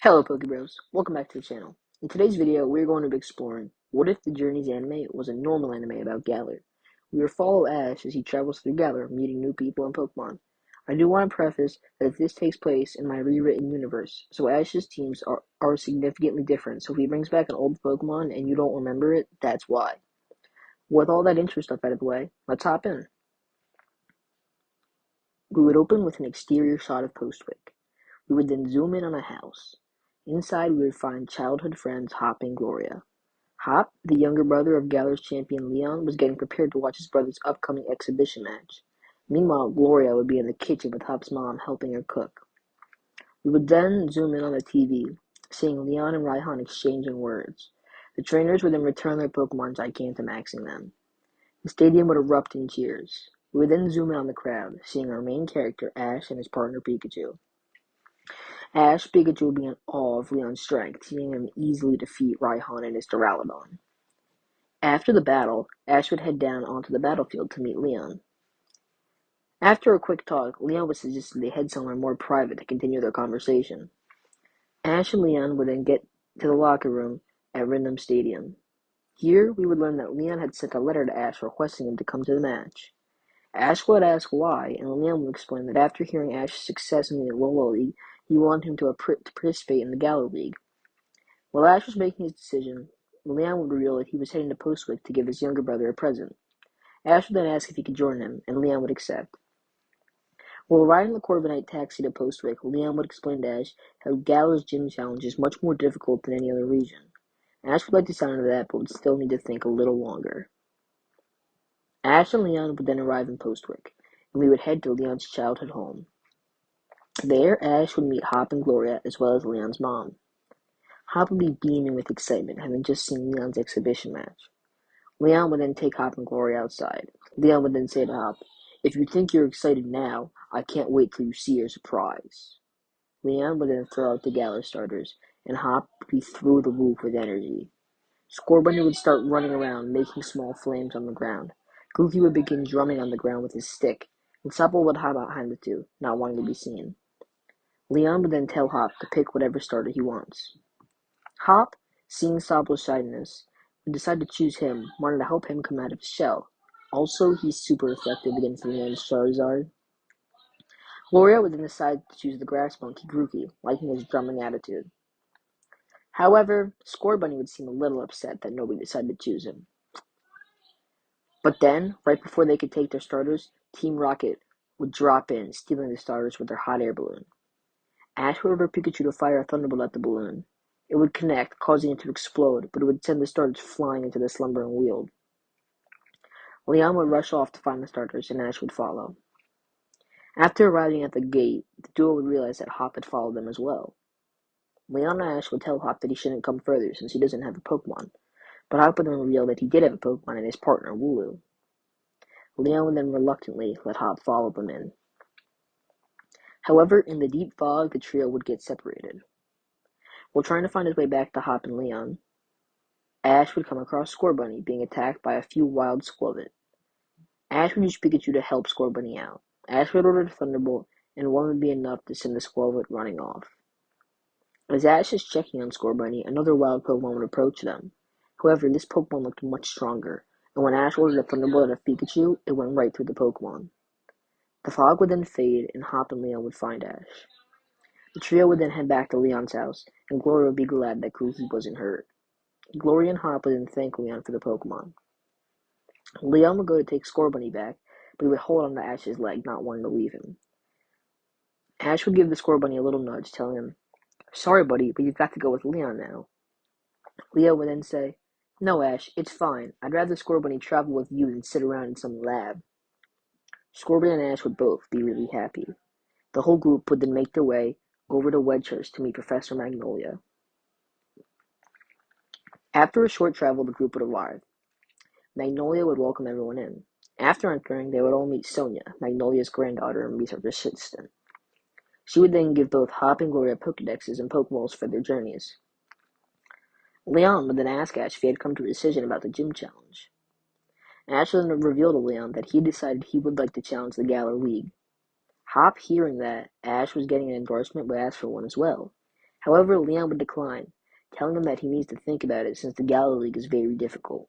Hello Pokebros, welcome back to the channel. In today's video, we're going to be exploring what if the Journeys anime was a normal anime about Galar. We will follow Ash as he travels through Galar, meeting new people and Pokemon. I do want to preface that this takes place in my rewritten universe, so Ash's teams are significantly different, so if he brings back an old Pokemon and you don't remember it, that's why. With all that intro stuff out of the way, let's hop in. We would open with an exterior shot of Postwick. We would then zoom in on a house. Inside we would find childhood friends Hop and Gloria. Hop, the younger brother of Galar's champion Leon, was getting prepared to watch his brother's upcoming exhibition match. Meanwhile, Gloria would be in the kitchen with Hop's mom helping her cook. We would then zoom in on the TV, seeing Leon and Raihan exchanging words. The trainers would then return their Pokemon Gigantamaxing them. The stadium would erupt in cheers. We would then zoom in on the crowd, seeing our main character Ash and his partner Pikachu. Ash Pikachu would be in awe of Leon's strength, seeing him easily defeat Raihan and his Duraludon. After the battle, Ash would head down onto the battlefield to meet Leon. After a quick talk, Leon would suggest they head somewhere more private to continue their conversation. Ash and Leon would then get to the locker room at Rindom Stadium. Here, we would learn that Leon had sent a letter to Ash requesting him to come to the match. Ash would ask why, and Leon would explain that after hearing Ash's success in the Alola League, he wanted him to participate in the Galar League. While Ash was making his decision, Leon would reveal that he was heading to Postwick to give his younger brother a present. Ash would then ask if he could join him, and Leon would accept. While riding the Corviknight taxi to Postwick, Leon would explain to Ash how Galar's gym challenge is much more difficult than any other region. Ash would like to sound into that, but would still need to think a little longer. Ash and Leon would then arrive in Postwick, and we would head to Leon's childhood home. There, Ash would meet Hop and Gloria, as well as Leon's mom. Hop would be beaming with excitement, having just seen Leon's exhibition match. Leon would then take Hop and Gloria outside. Leon would then say to Hop, "If you think you're excited now, I can't wait till you see your surprise." Leon would then throw out the Galar starters, and Hop would be through the roof with energy. Scorbunny would start running around, making small flames on the ground. Grookey would begin drumming on the ground with his stick, and Supple would hide behind the two, not wanting to be seen. Leon would then tell Hop to pick whatever starter he wants. Hop, seeing Sopple's shyness, would decide to choose him, wanting to help him come out of his shell. Also, he's super effective against Leon's Charizard. Gloria would then decide to choose the grass monkey Grookey, liking his drumming attitude. However, Scorbunny would seem a little upset that nobody decided to choose him. But then, right before they could take their starters, Team Rocket would drop in, stealing the starters with their hot air balloon. Ash would order Pikachu to fire a thunderbolt at the balloon. It would connect, causing it to explode, but it would send the starters flying into the slumbering wheel. Leon would rush off to find the starters, and Ash would follow. After arriving at the gate, the duo would realize that Hop had followed them as well. Leon and Ash would tell Hop that he shouldn't come further since he doesn't have a Pokemon, but Hop would then reveal that he did have a Pokemon and his partner, Wooloo. Leon would then reluctantly let Hop follow them in. However, in the deep fog, the trio would get separated. While trying to find his way back to Hop and Leon, Ash would come across Scorbunny being attacked by a few wild Squavit. Ash would use Pikachu to help Scorbunny out. Ash would order the Thunderbolt, and one would be enough to send the Squavit running off. As Ash is checking on Scorbunny, another wild Pokemon would approach them. However, this Pokemon looked much stronger, and when Ash ordered a Thunderbolt out of Pikachu, it went right through the Pokemon. The fog would then fade, and Hop and Leon would find Ash. The trio would then head back to Leon's house, and Gloria would be glad that Grookey wasn't hurt. Gloria and Hop would then thank Leon for the Pokemon. Leon would go to take Scorbunny back, but he would hold on to Ash's leg, not wanting to leave him. Ash would give the Scorbunny a little nudge, telling him, "Sorry, buddy, but you've got to go with Leon now." Leon would then say, "No, Ash, it's fine. I'd rather Scorbunny travel with you than sit around in some lab." Scorbunny and Ash would both be really happy. The whole group would then make their way over to Wedgehurst to meet Professor Magnolia. After a short travel, the group would arrive. Magnolia would welcome everyone in. After entering, they would all meet Sonia, Magnolia's granddaughter and research assistant. She would then give both Hop and Gloria Pokedexes and Pokeballs for their journeys. Leon would then ask Ash if he had come to a decision about the gym challenge. Ash would then reveal to Leon that he decided he would like to challenge the Galar League. Hop, hearing that Ash was getting an endorsement, would ask for one as well. However, Leon would decline, telling him that he needs to think about it since the Galar League is very difficult.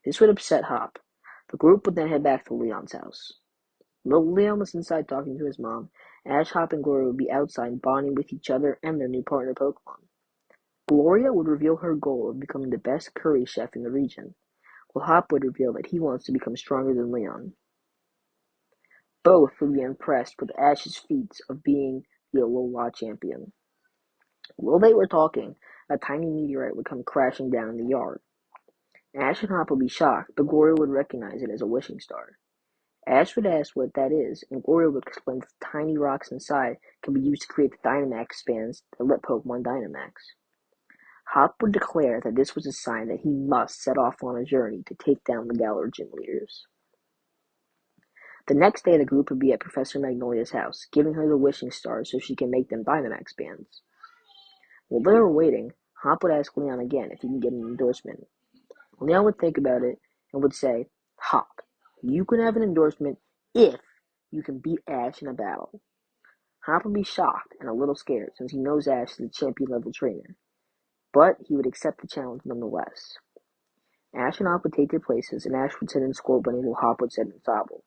This would upset Hop. The group would then head back to Leon's house. While Leon was inside talking to his mom, Ash, Hop, and Gloria would be outside bonding with each other and their new partner Pokemon. Gloria would reveal her goal of becoming the best curry chef in the region, while Hop would reveal that he wants to become stronger than Leon. Both would be impressed with Ash's feats of being the Alola champion. While they were talking, a tiny meteorite would come crashing down in the yard. Ash and Hop would be shocked, but Gloria would recognize it as a wishing star. Ash would ask what that is, and Gloria would explain that the tiny rocks inside can be used to create the Dynamax bands that let Pokemon Dynamax. Hop would declare that this was a sign that he must set off on a journey to take down the Galar gym leaders. The next day, the group would be at Professor Magnolia's house, giving her the wishing stars so she can make them Dynamax bands. While they were waiting, Hop would ask Leon again if he can get an endorsement. Leon would think about it and would say, Hop, you can have an endorsement if you can beat Ash in a battle. Hop would be shocked and a little scared since he knows Ash is a champion-level trainer, but he would accept the challenge nonetheless. Ash and Hop would take their places, and Ash would sit in Scorbunny while Hop would sit in Sobble.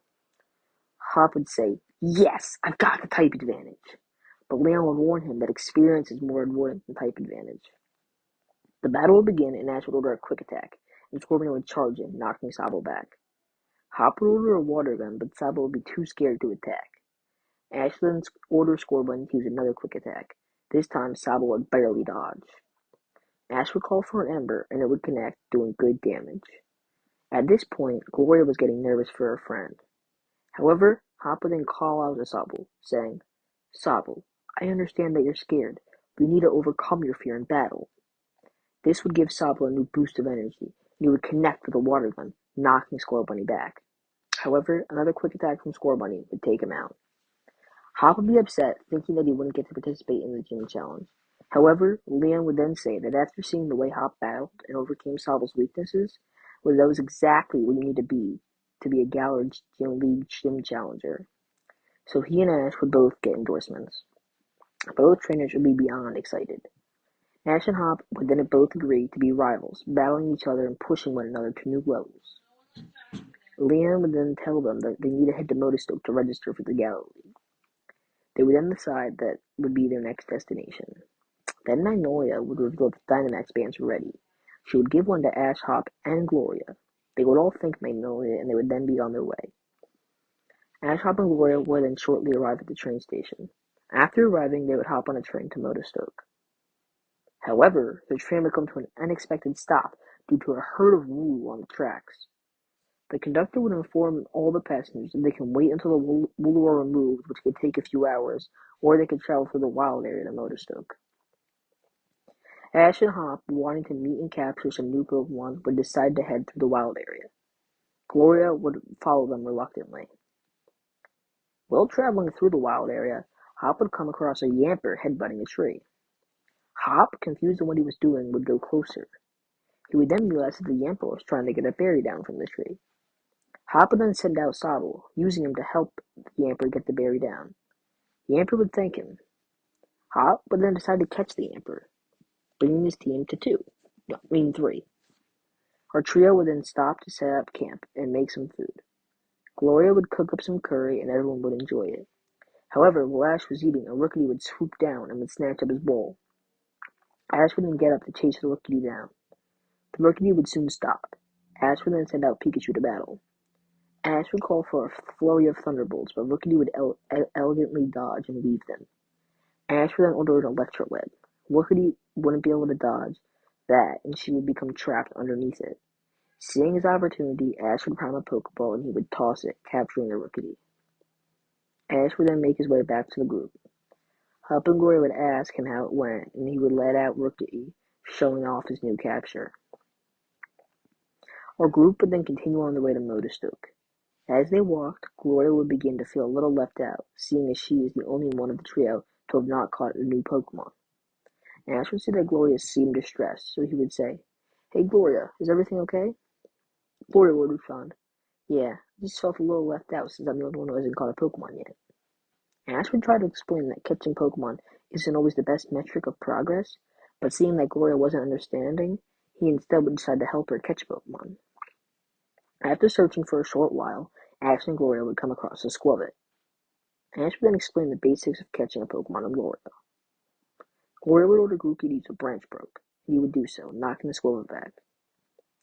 Hop would say, Yes, I've got the type advantage. But Leon would warn him that experience is more important than type advantage. The battle would begin, and Ash would order a quick attack, and Scorbunny would charge in, knocking Sobble back. Hop would order a water gun, but Sobble would be too scared to attack. Ash would then order Scorbunny to use another quick attack. This time, Sobble would barely dodge. Ash would call for an Ember, and it would connect, doing good damage. At this point, Gloria was getting nervous for her friend. However, Hop would then call out to Sobble, saying, Sobble, I understand that you're scared, but you need to overcome your fear in battle. This would give Sobble a new boost of energy, and he would connect with a water gun, knocking Scorbunny back. However, another quick attack from Scorbunny would take him out. Hop would be upset, thinking that he wouldn't get to participate in the gym challenge. However, Leon would then say that after seeing the way Hop battled and overcame Sobble's weaknesses, that was exactly what you need to be a Galar Gym League gym challenger. So he and Ash would both get endorsements. Both trainers would be beyond excited. Ash and Hop would then both agree to be rivals, battling each other and pushing one another to new levels. Leon would then tell them that they need to head to Motostoke to register for the Galar League. They would then decide that would be their next destination. Then Magnolia would reveal that the Dynamax bands were ready. She would give one to Ash, Hop, and Gloria. They would all thank Magnolia, and they would then be on their way. Ash, Hop, and Gloria would then shortly arrive at the train station. After arriving, they would hop on a train to Motostoke. However, the train would come to an unexpected stop due to a herd of wool on the tracks. The conductor would inform all the passengers that they can wait until the wool are removed, which could take a few hours, or they could travel through the wild area to Motostoke. Ash and Hop, wanting to meet and capture some new Pokemon, would decide to head through the wild area. Gloria would follow them reluctantly. While traveling through the wild area, Hop would come across a Yamper headbutting a tree. Hop, confused on what he was doing, would go closer. He would then realize that the Yamper was trying to get a berry down from the tree. Hop would then send out Sobble, using him to help the Yamper get the berry down. The Yamper would thank him. Hop would then decide to catch the Yamper, bringing his team to three. Our trio would then stop to set up camp and make some food. Gloria would cook up some curry and everyone would enjoy it. However, while Ash was eating, a Rookity would swoop down and would snatch up his bowl. Ash would then get up to chase the Rookity down. The Rookity would soon stop. Ash would then send out Pikachu to battle. Ash would call for a flurry of thunderbolts, but Rookity would elegantly dodge and weave them. Ash would then order an electro web. Rookity wouldn't be able to dodge that, and she would become trapped underneath it. Seeing his opportunity, Ash would prime a Pokeball and he would toss it, capturing the Rookity. Ash would then make his way back to the group. Hop and Gloria would ask him how it went, and he would let out Rookity, showing off his new capture. Our group would then continue on their way to Motostoke. As they walked, Gloria would begin to feel a little left out, seeing as she is the only one of the trio to have not caught a new Pokemon. Ash would say that Gloria seemed distressed, so he would say, Hey Gloria, is everything okay? Gloria would respond, Yeah, I just felt a little left out since I'm the only one who hasn't caught a Pokemon yet. Ash would try to explain that catching Pokemon isn't always the best metric of progress, but seeing that Gloria wasn't understanding, he instead would decide to help her catch Pokemon. After searching for a short while, Ash and Gloria would come across a Squirtle. Ash would then explain the basics of catching a Pokemon to Gloria. Gloria would order Grookey to use a branch broke, and he would do so, knocking the Squirtle back.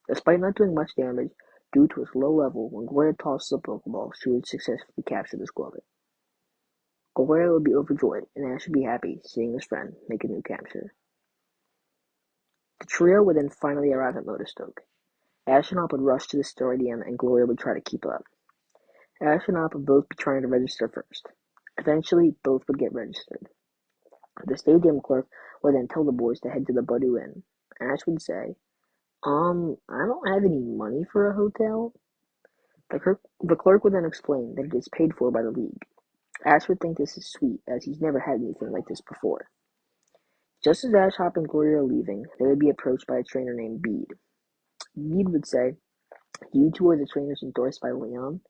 Despite not doing much damage, due to its low level, when Gloria tosses a Pokeball, she would successfully capture the Squirtle. Gloria would be overjoyed, and Ash would be happy seeing his friend make a new capture. The trio would then finally arrive at Motostoke. Ash and Hop would rush to the stadium, and Gloria would try to keep up. Ash and Hop would both be trying to register first. Eventually, both would get registered. The stadium clerk would then tell the boys to head to the Bede Inn. Ash would say, I don't have any money for a hotel. The clerk would then explain that it is paid for by the league. Ash would think this is sweet, as he's never had anything like this before. Just as Ash, Hop, and Gloria are leaving, they would be approached by a trainer named Bede. Bede would say, "You two are the trainers endorsed by Leon?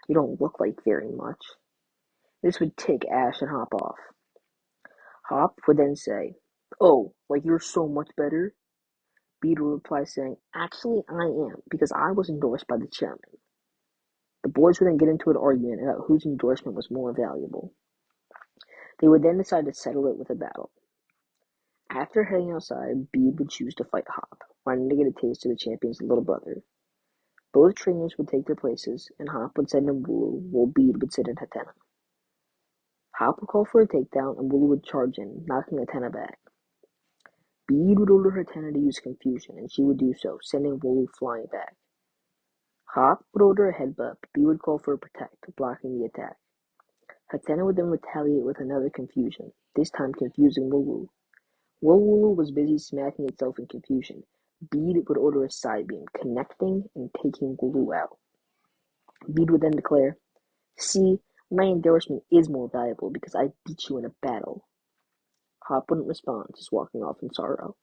You don't look like very much." This would tick Ash and Hop off. Hop would then say, "Oh, like you're so much better?" Bede would reply saying, "Actually, I am, because I was endorsed by the chairman." The boys would then get into an argument about whose endorsement was more valuable. They would then decide to settle it with a battle. After heading outside, Bede would choose to fight Hop, wanting to get a taste of the champion's little brother. Both trainers would take their places, and Hop would send in Wooloo, while Bede would sit in Hatena. Hop would call for a takedown, and Wooloo would charge in, knocking Hatena back. Bede would order Hatena to use confusion, and she would do so, sending Wooloo flying back. Hop would order a headbutt, but Bede would call for a protect, blocking the attack. Hatena would then retaliate with another confusion, this time confusing Wooloo. While Wooloo was busy smacking itself in confusion, Bede would order a side beam, connecting and taking Wooloo out. Bede would then declare, "See, my endorsement is more valuable because I beat you in a battle." Hop wouldn't respond, just walking off in sorrow.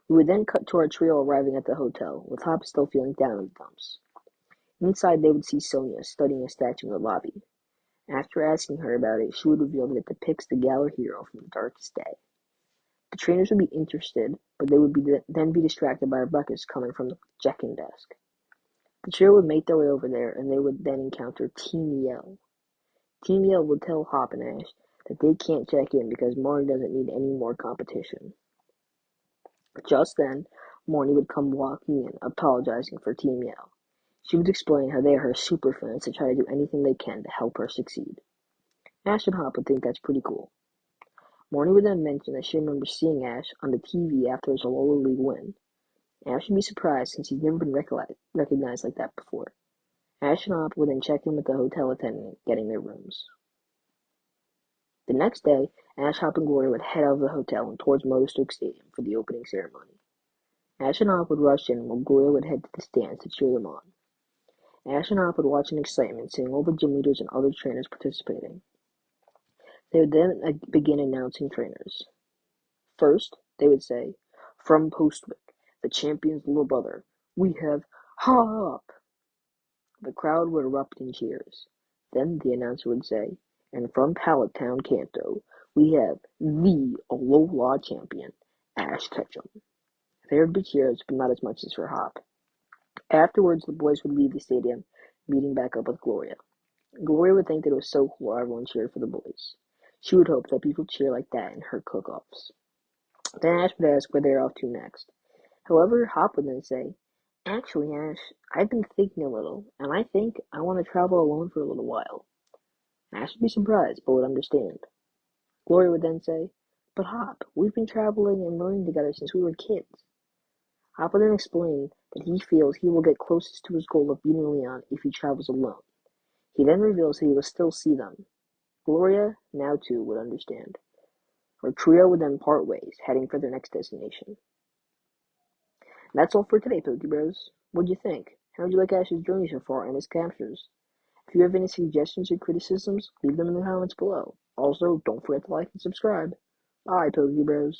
We would then cut to our trio arriving at the hotel, with Hop still feeling down in the dumps. Inside, they would see Sonia studying a statue in the lobby. After asking her about it, she would reveal that it depicts the Galar hero from the darkest day. The trainers would be interested, but they would then be distracted by a ruckus coming from the check-in desk. The trio would make their way over there, and they would then encounter Team Yell. Team Yell would tell Hop and Ash that they can't check in because Marnie doesn't need any more competition. Just then, Marnie would come walking in, apologizing for Team Yell. She would explain how they are her super fans and try to do anything they can to help her succeed. Ash and Hop would think that's pretty cool. Marnie would then mention that she remembers seeing Ash on the TV after his Alola League win. Ash would be surprised since he's never been recognized like that before. Ash and Hop would then check in with the hotel attendant, getting their rooms. The next day, Ash, Hop, and Gloria would head out of the hotel and towards Motostoke Stadium for the opening ceremony. Ash and Hop would rush in while Gloria would head to the stands to cheer them on. Ash and Hop would watch in excitement, seeing all the gym leaders and other trainers participating. They would then begin announcing trainers. First, they would say, "From Postwick, the champion's little brother, we have Hop." The crowd would erupt in cheers. Then the announcer would say, "And from Pallet Town, Kanto, we have the Alola champion, Ash Ketchum." There would be cheers, but not as much as for Hop. Afterwards, the boys would leave the stadium, meeting back up with Gloria. Gloria would think that it was so cool everyone cheered for the boys. She would hope that people cheer like that in her cook-offs. Then Ash would ask where they are off to next. However, Hop would then say, "Actually, Ash, I've been thinking a little, and I think I want to travel alone for a little while." Ash would be surprised, but would understand. Gloria would then say, "But Hop, we've been traveling and learning together since we were kids." Hop would then explain that he feels he will get closest to his goal of beating Leon if he travels alone. He then reveals that he will still see them. Gloria, now too, would understand. Our trio would then part ways, heading for their next destination. That's all for today, Pokebros. What'd you think? How'd you like Ash's journey so far and his captures? If you have any suggestions or criticisms, leave them in the comments below. Also, don't forget to like and subscribe. Bye, Pokebros.